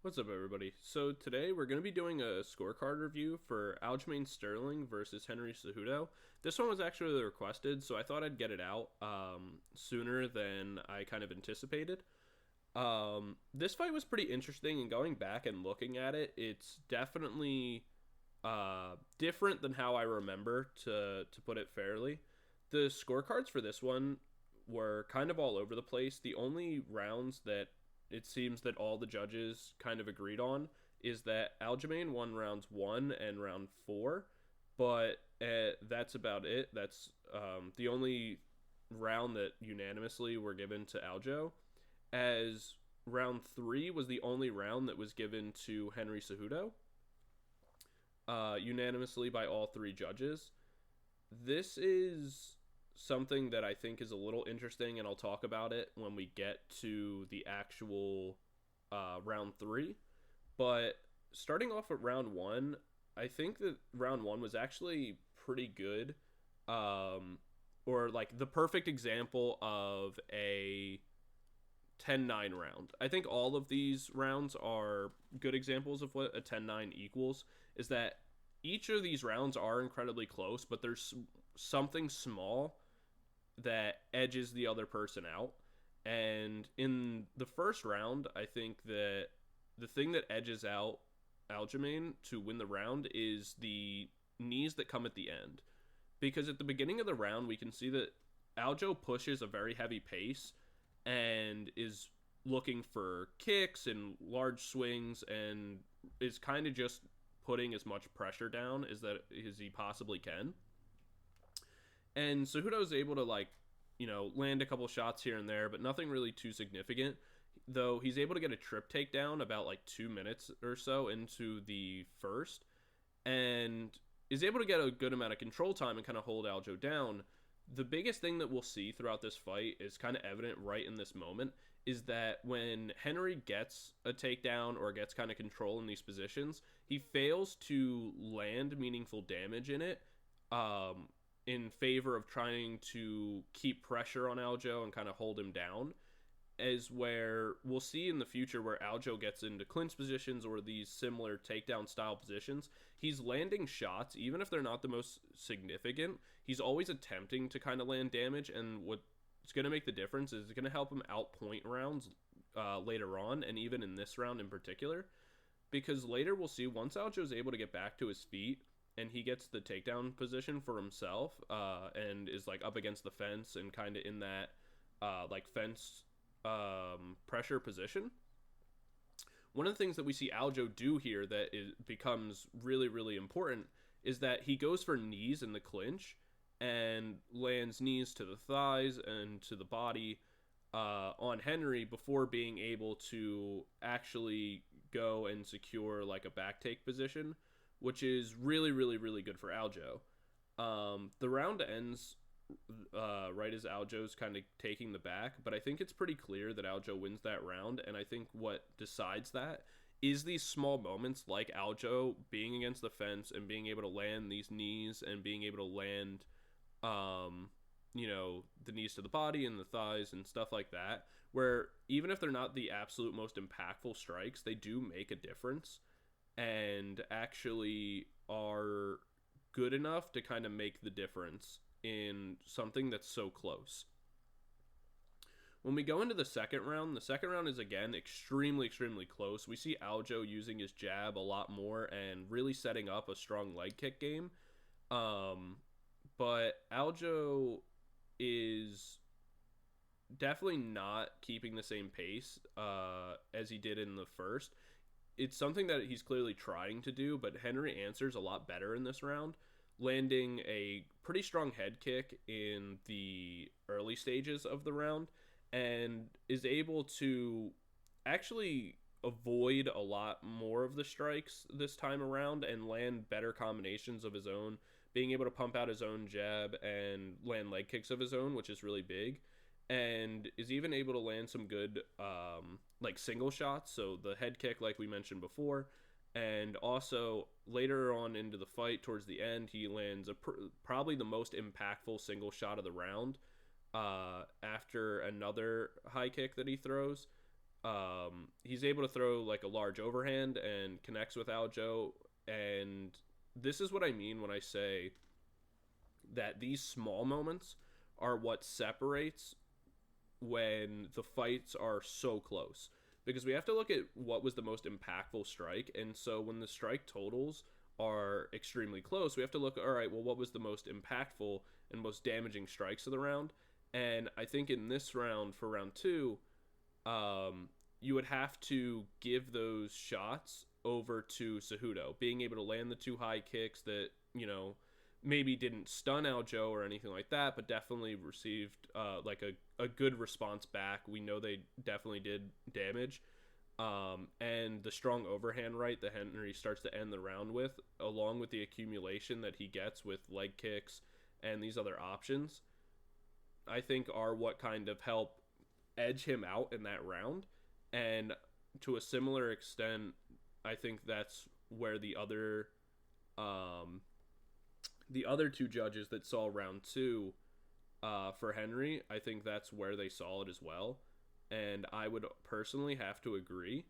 What's up, everybody? So today we're going to be doing a scorecard review for Aljamain Sterling versus Henry Cejudo. This one was actually requested, so I thought I'd get it out sooner than I kind of anticipated. This fight was pretty interesting, and going back and looking at it, it's definitely different than how I remember, to put it fairly. The scorecards for this one were kind of all over the place. The only rounds that it seems that all the judges kind of agreed on is that Aljamain won rounds 1 and round 4, but that's about it. That's the only round that unanimously were given to Aljo, as round 3 was the only round that was given to Henry Cejudo, unanimously by all 3 judges. This is something that I think is a little interesting, and I'll talk about it when we get to the actual round 3. But starting off at round 1, I think that round 1 was actually pretty good, or like the perfect example of a 10-9 round. I think all of these rounds are good examples of what a 10-9 equals, is that each of these rounds are incredibly close, but there's something small that edges the other person out. And in the first round, I think that the thing that edges out Aljamain to win the round is the knees that come at the end. Because at the beginning of the round, we can see that Aljo pushes a very heavy pace and is looking for kicks and large swings, and is kind of just putting as much pressure down as he possibly can. And Cejudo is able to, land a couple shots here and there, but nothing really too significant. Though he's able to get a trip takedown about 2 minutes or so into the first, and is able to get a good amount of control time and kind of hold Aljo down. The biggest thing that we'll see throughout this fight is kind of evident right in this moment, is that when Henry gets a takedown or gets kind of control in these positions, he fails to land meaningful damage in it, in favor of trying to keep pressure on Aljo and kind of hold him down, as where we'll see in the future where Aljo gets into clinch positions or these similar takedown style positions, he's landing shots, even if they're not the most significant. He's always attempting to kind of land damage, and what's going to make the difference is it's going to help him outpoint rounds later on, and even in this round in particular, because later we'll see once Aljo's able to get back to his feet and he gets the takedown position for himself, and is up against the fence and kind of in that fence pressure position. One of the things that we see Aljo do here that becomes really, really important is that he goes for knees in the clinch and lands knees to the thighs and to the body on Henry before being able to actually go and secure a back take position, which is really, really, really good for Aljo. The round ends right as Aljo's kind of taking the back, but I think it's pretty clear that Aljo wins that round, and I think what decides that is these small moments like Aljo being against the fence and being able to land these knees and being able to land, the knees to the body and the thighs and stuff like that, where even if they're not the absolute most impactful strikes, they do make a difference and actually are good enough to kind of make the difference in something that's so close. When we go into the second round is again extremely, extremely close. We see Aljo using his jab a lot more and really setting up a strong leg kick game. But Aljo is definitely not keeping the same pace as he did in the first. It's something that he's clearly trying to do, but Henry answers a lot better in this round, landing a pretty strong head kick in the early stages of the round, and is able to actually avoid a lot more of the strikes this time around and land better combinations of his own, being able to pump out his own jab and land leg kicks of his own, which is really big, and is even able to land some good single shots, so the head kick like we mentioned before, and also later on into the fight towards the end he lands probably the most impactful single shot of the round, after another high kick that he throws, He's able to throw like a large overhand and connects with Aljo. And this is what I mean when I say that these small moments are what separates when the fights are so close, because we have to look at what was the most impactful strike. And so when the strike totals are extremely close, we have to look, all right, well, what was the most impactful and most damaging strikes of the round? And I think in this round, for round two, you would have to give those shots over to Cejudo, being able to land the two high kicks that, maybe didn't stun Aljo or anything like that, but definitely received like a good response back. We know they definitely did damage. And the strong overhand right that Henry starts to end the round with, along with the accumulation that he gets with leg kicks and these other options, I think are what kind of help edge him out in that round. And to a similar extent, I think that's where the other two judges that saw round two for Henry, I think that's where they saw it as well. And I would personally have to agree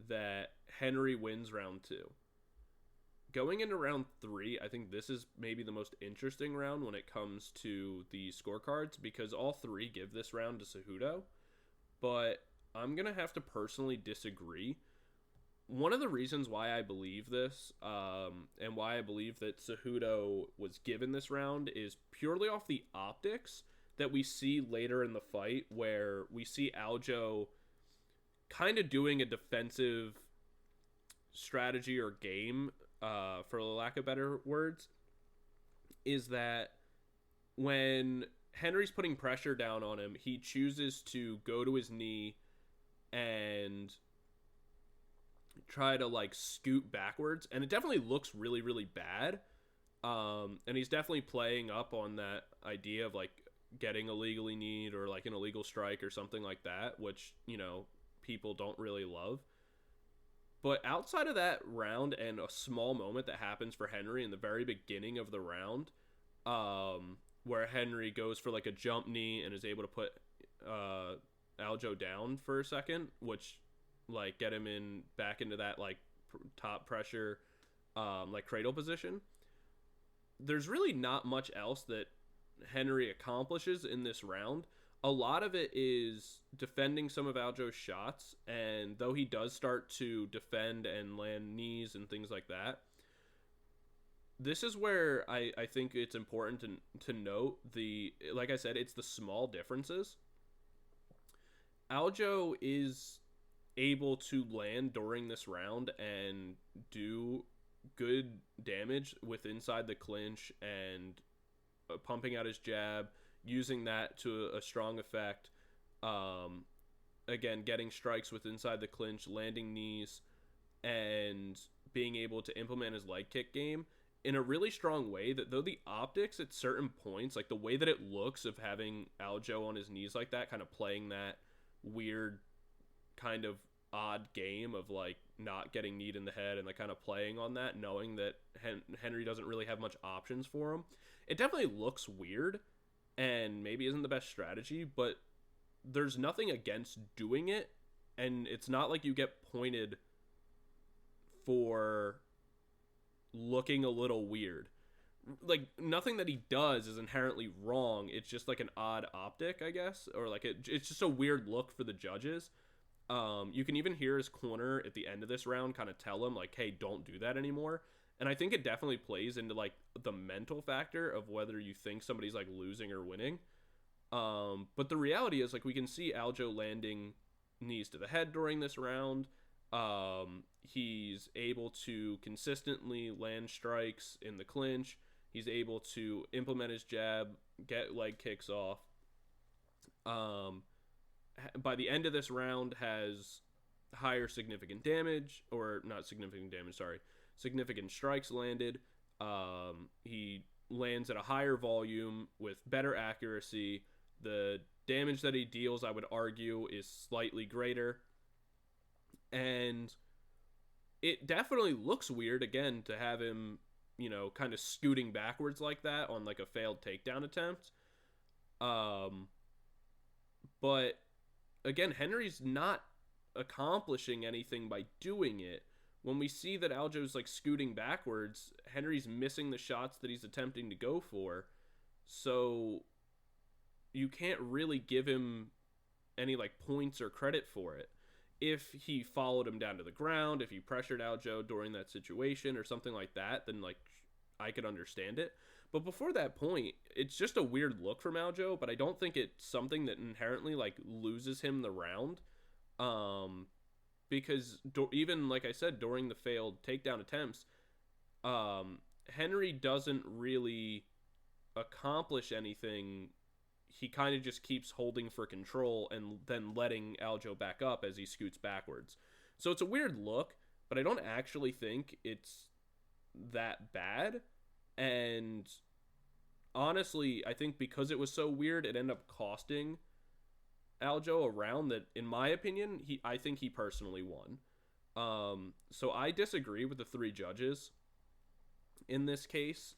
that Henry wins round two. Going into round three, I think this is maybe the most interesting round when it comes to the scorecards, because all three give this round to Cejudo. But I'm going to have to personally disagree. One of the reasons why I believe this, and why I believe that Cejudo was given this round, is purely off the optics that we see later in the fight, where we see Aljo kind of doing a defensive strategy or game, for lack of better words, is that when Henry's putting pressure down on him, he chooses to go to his knee and try to like scoot backwards, and it definitely looks really, really bad. And he's definitely playing up on that idea of like getting illegally kneed or like an illegal strike or something like that, which, people don't really love. But outside of that round and a small moment that happens for Henry in the very beginning of the round, where Henry goes for like a jump knee and is able to put Aljo down for a second, which like get him back into that like top pressure, like cradle position. There's really not much else that Henry accomplishes in this round. A lot of it is defending some of Aljo's shots, and though he does start to defend and land knees and things like that, this is where I think it's important to note like I said, it's the small differences. Aljo is able to land during this round and do good damage with inside the clinch and pumping out his jab, using that to a strong effect. Again, getting strikes with inside the clinch, landing knees, and being able to implement his leg kick game in a really strong way, that though the optics at certain points, like the way that it looks of having Aljo on his knees like that, kind of playing that weird kind of odd game of like not getting kneed in the head and like kind of playing on that, knowing that Henry doesn't really have much options for him, it definitely looks weird and maybe isn't the best strategy, but there's nothing against doing it, and it's not like you get pointed for looking a little weird. Like, nothing that he does is inherently wrong. It's just like an odd optic, I guess, or like it's just a weird look for the judges. You can even hear his corner at the end of this round kind of tell him like, hey, don't do that anymore. And I think it definitely plays into like the mental factor of whether you think somebody's like losing or winning. But the reality is, like, we can see Aljo landing knees to the head during this round. He's able to consistently land strikes in the clinch. He's able to implement his jab, get leg kicks off. By the end of this round, has higher significant damage, or not significant damage, sorry, significant strikes landed. He lands at a higher volume with better accuracy. The damage that he deals, I would argue, is slightly greater. And it definitely looks weird, again, to have him, kind of scooting backwards like that on like a failed takedown attempt. But again, Henry's not accomplishing anything by doing it. When we see that Aljo's like scooting backwards, Henry's missing the shots that he's attempting to go for. So you can't really give him any like points or credit for it. If he followed him down to the ground, if he pressured Aljo during that situation or something like that, then like I could understand it. But before that point, it's just a weird look from Aljo, but I don't think it's something that inherently like loses him the round. Because even like I said, during the failed takedown attempts, Henry doesn't really accomplish anything. He kind of just keeps holding for control and then letting Aljo back up as he scoots backwards. So it's a weird look, but I don't actually think it's that bad. And honestly, I think because it was so weird, it ended up costing Aljo a round that, in my opinion, I think he personally won. So I disagree with the three judges in this case.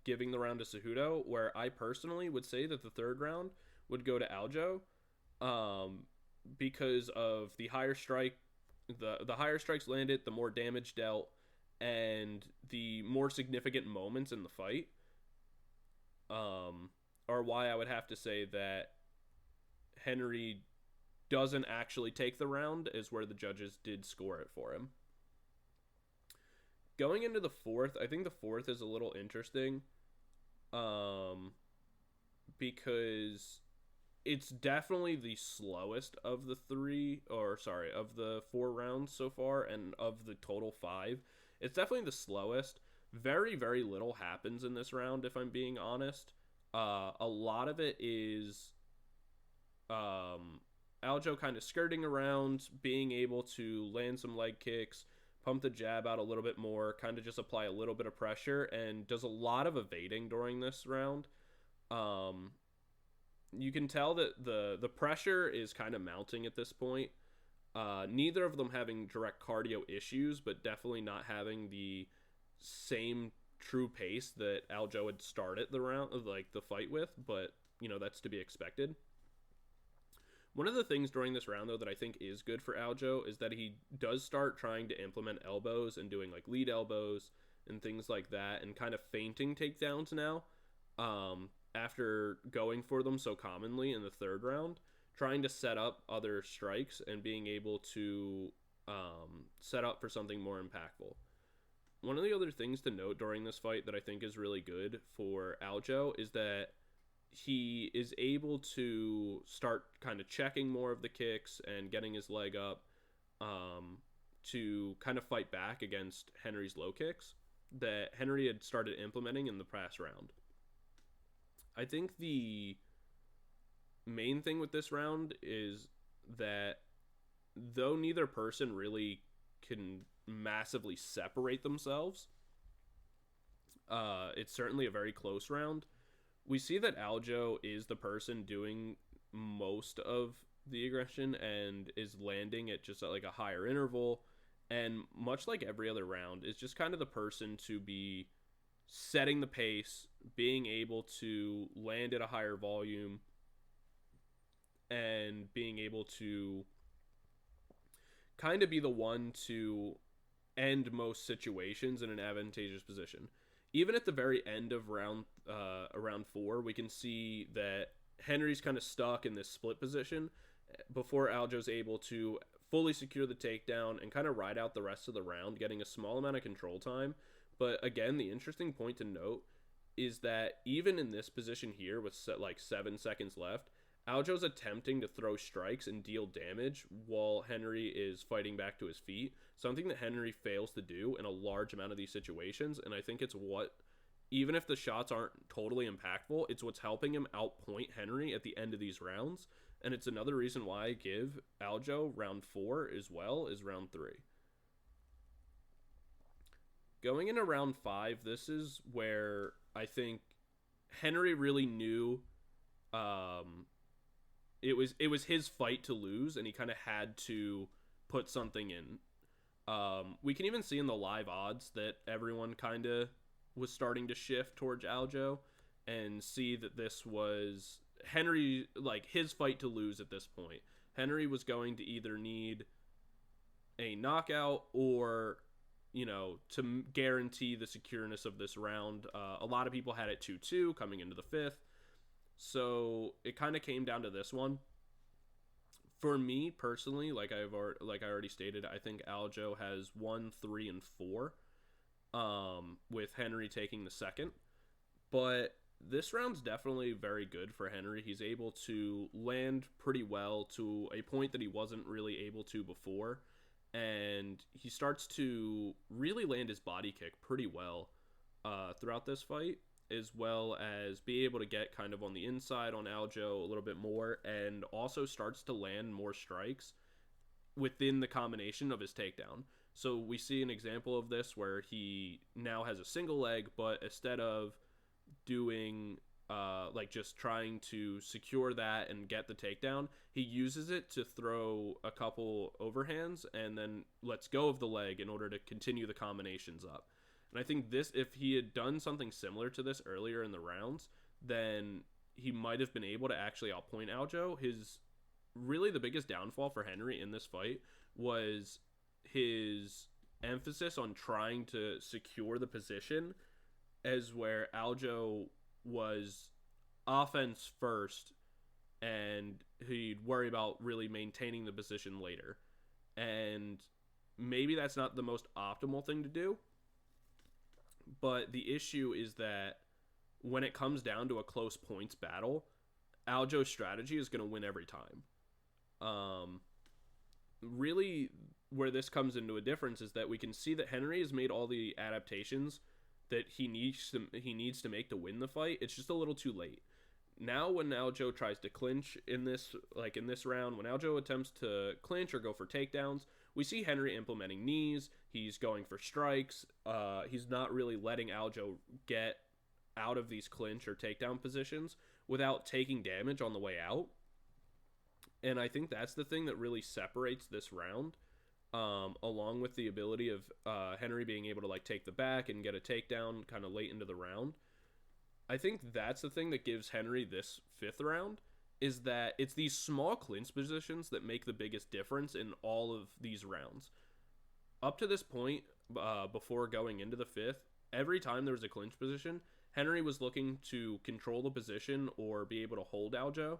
Giving the round to Cejudo, where I personally would say that the third round would go to Aljo, because of the higher strike, the higher strikes landed, the more damage dealt, and the more significant moments in the fight, are why I would have to say that Henry doesn't actually take the round, is where the judges did score it for him. Going into the fourth, I think the fourth is a little interesting, because it's definitely the slowest of the of the 4 rounds so far, and of the total 5. It's definitely the slowest. Very, very little happens in this round, if I'm being honest. A lot of it is Aljo kind of skirting around, being able to land some leg kicks, pump the jab out a little bit more, kind of just apply a little bit of pressure, and does a lot of evading during this round. You can tell that the pressure is kind of mounting at this point. Neither of them having direct cardio issues, but definitely not having the same true pace that Aljo had started the fight with, but that's to be expected. One of the things during this round, though, that I think is good for Aljo is that he does start trying to implement elbows and doing like lead elbows and things like that, and kind of feinting takedowns now, after going for them so commonly in the third round, trying to set up other strikes and being able to set up for something more impactful. One of the other things to note during this fight that I think is really good for Aljo is that he is able to start kind of checking more of the kicks and getting his leg up, to kind of fight back against Henry's low kicks that Henry had started implementing in the past round. I think the main thing with this round is that though neither person really can massively separate themselves, it's certainly a very close round. We see that Aljo is the person doing most of the aggression and is landing at just like a higher interval, and much like every other round, is just kind of the person to be setting the pace, being able to land at a higher volume, and being able to kind of be the one to end most situations in an advantageous position. Even at the very end of round 4, we can see that Henry's kind of stuck in this split position before Aljo's able to fully secure the takedown and kind of ride out the rest of the round, getting a small amount of control time. But again, the interesting point to note is that even in this position here with like 7 seconds left, Aljo's attempting to throw strikes and deal damage while Henry is fighting back to his feet, something that Henry fails to do in a large amount of these situations. And I think it's what, even if the shots aren't totally impactful, it's what's helping him outpoint Henry at the end of these rounds. And it's another reason why I give Aljo round 4 as well as round 3. Going into round 5, this is where I think Henry really knew it was his fight to lose, and he kind of had to put something in. We can even see in the live odds that everyone kind of was starting to shift towards Aljo and see that this was Henry, like his fight to lose at this point. Henry was going to either need a knockout or, to guarantee the secureness of this round. A lot of people had it 2-2 coming into the fifth. So it kind of came down to this one. For me personally, like I already stated, I think Aljo has 1, 3, and 4, with Henry taking the second. But this round's definitely very good for Henry. He's able to land pretty well to a point that he wasn't really able to before. And he starts to really land his body kick pretty well throughout this fight, as well as be able to get kind of on the inside on Aljo a little bit more, and also starts to land more strikes within the combination of his takedown. So we see an example of this where he now has a single leg, but instead of doing just trying to secure that and get the takedown, he uses it to throw a couple overhands and then lets go of the leg in order to continue the combinations up. And I think this, if he had done something similar to this earlier in the rounds, then he might have been able to actually outpoint Aljo. Really the biggest downfall for Henry in this fight was his emphasis on trying to secure the position, as where Aljo was offense first and he'd worry about really maintaining the position later. And maybe that's not the most optimal thing to do, but the issue is that when it comes down to a close points battle, Aljo's strategy is going to win every time. Really, where this comes into a difference is that we can see that Henry has made all the adaptations that he needs to make to win the fight. It's just a little too late. Now when Aljo tries to clinch in this round, when Aljo attempts to clinch or go for takedowns, we see Henry implementing knees. He's going for strikes. He's not really letting Aljo get out of these clinch or takedown positions without taking damage on the way out. And I think that's the thing that really separates this round, along with the ability of Henry being able to take the back and get a takedown kind of late into the round. I think that's the thing that gives Henry this fifth round, is that it's these small clinch positions that make the biggest difference in all of these rounds. Up to this point, before going into the fifth, every time there was a clinch position, Henry was looking to control the position or be able to hold Aljo,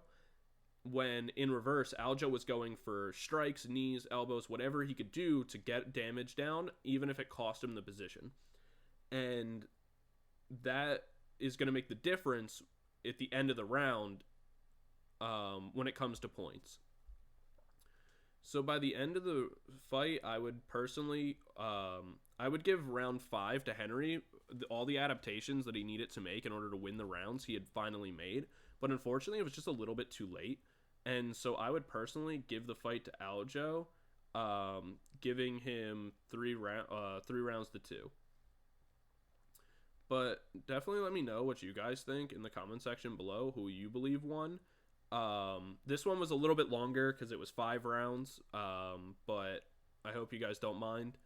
when in reverse, Aljo was going for strikes, knees, elbows, whatever he could do to get damage down, even if it cost him the position. And that is going to make the difference at the end of the round when it comes to points. So by the end of the fight, I would personally, I would give round 5 to Henry. All the adaptations that he needed to make in order to win the rounds, he had finally made. But unfortunately, it was just a little bit too late. And so I would personally give the fight to Aljo, giving him 3 rounds to 2. But definitely let me know what you guys think in the comment section below, who you believe won. This one was a little bit longer because it was 5 rounds, but I hope you guys don't mind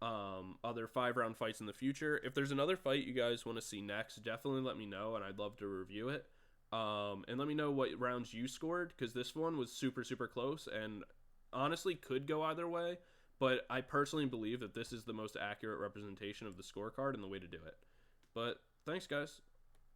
other 5-round fights in the future. If there's another fight you guys want to see next, definitely let me know, and I'd love to review it. And let me know what rounds you scored, because this one was super, super close and honestly could go either way. But I personally believe that this is the most accurate representation of the scorecard and the way to do it. But thanks, guys.